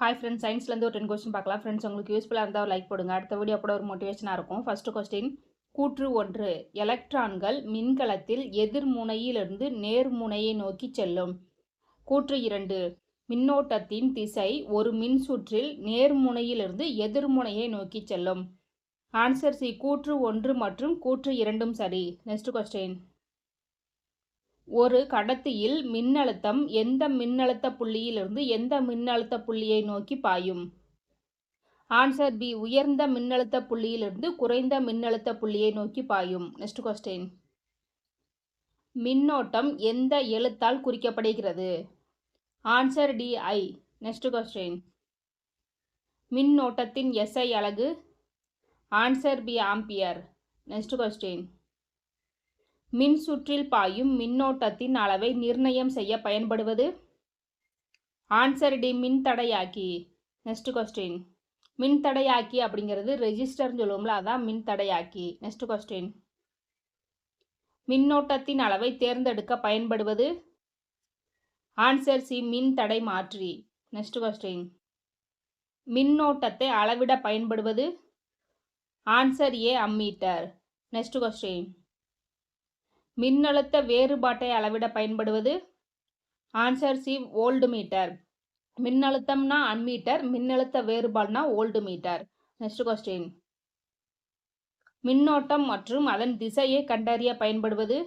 Hi friends, சயின்ஸ்லேருந்து ஒரு 10 question பார்க்கலாம். Friends, உங்களுக்கு யூஸ்ஃபுல்லாக இருந்தால் ஒரு லைக் போடுங்க. அடுத்த வீடியோ கூட ஒரு மோட்டிவேஷனாக இருக்கும். ஃபர்ஸ்ட் கொஸ்டின், கூற்று 1, எலக்ட்ரான்கள் மின்கலத்தில் எதிர்முனையிலிருந்து நேர்முனையை நோக்கி செல்லும். கூற்று 2, மின்னோட்டத்தின் திசை ஒரு மின்சுற்றில் நேர்முனையிலிருந்து எதிர்முனையை நோக்கி செல்லும். ஆன்சர் சி, கூற்று 1 மற்றும் கூற்று 2ம் சரி. நெக்ஸ்ட் கொஸ்டின், ஒரு கடத்தியில் மின்னழுத்தம் எந்த மின்னழுத்த புள்ளியிலிருந்து எந்த மின்னழுத்த புள்ளியை நோக்கி பாயும்? ஆன்சர் பி, உயர்ந்த மின்னழுத்த புள்ளியிலிருந்து குறைந்த மின்னழுத்த புள்ளியை நோக்கி பாயும். நெக்ஸ்ட் கொஸ்டின், மின்னோட்டம் எந்த எழுத்தால் குறிக்கப்படுகிறது? Answer D, I. Next question, மின்னோட்டத்தின் எஸ்ஐ அலகு? Answer B, ampere. Next question, மின் சுற்றில் பாயும் மின்னோட்டத்தின் அளவை நிர்ணயம் செய்ய பயன்படுவது? ஆன்சர் டி, மின்தடையாக்கி. நெக்ஸ்ட் கொஸ்டின், மின்தடையாக்கி அப்படிங்கிறது ரெஜிஸ்டர்னு சொல்லுவோம்ல, அதான் மின்தடையாக்கி. நெக்ஸ்ட் கொஸ்டின், மின்னோட்டத்தின் அளவை தேர்ந்தெடுக்க பயன்படுவது? ஆன்சர் சி, மின்தடை மாற்றி. நெக்ஸ்ட் கொஸ்டின், மின்னோட்டத்தை அளவிட பயன்படுவது? Answer A, ammeter. Next question, மின்னழுத்த வேறுபாட்டை அளவிட பயன்படுவது? Answer C, voltmeter. மின்னழுத்தம்னா அம்மீட்டர், மின்னழுத்த வேறுபாடுனா வோல்ட்மீட்டர். நெக்ஸ்ட் கொஸ்டின், மின்னோட்டம் மற்றும் அதன் திசையை கண்டறிய பயன்படுவது?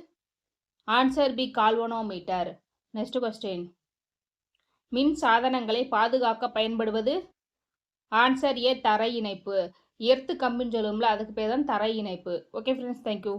Answer B, galvanometer. Next question, மின் சாதனங்களை பாதுகாக்க பயன்படுவது? ஆன்சர் ஏ, தரை இணைப்பு. எர்த்து கம்பின்னு சொல்லுவோம்ல, அதுக்கு பேர் தான் தரை இணைப்பு. Okay friends, thank you.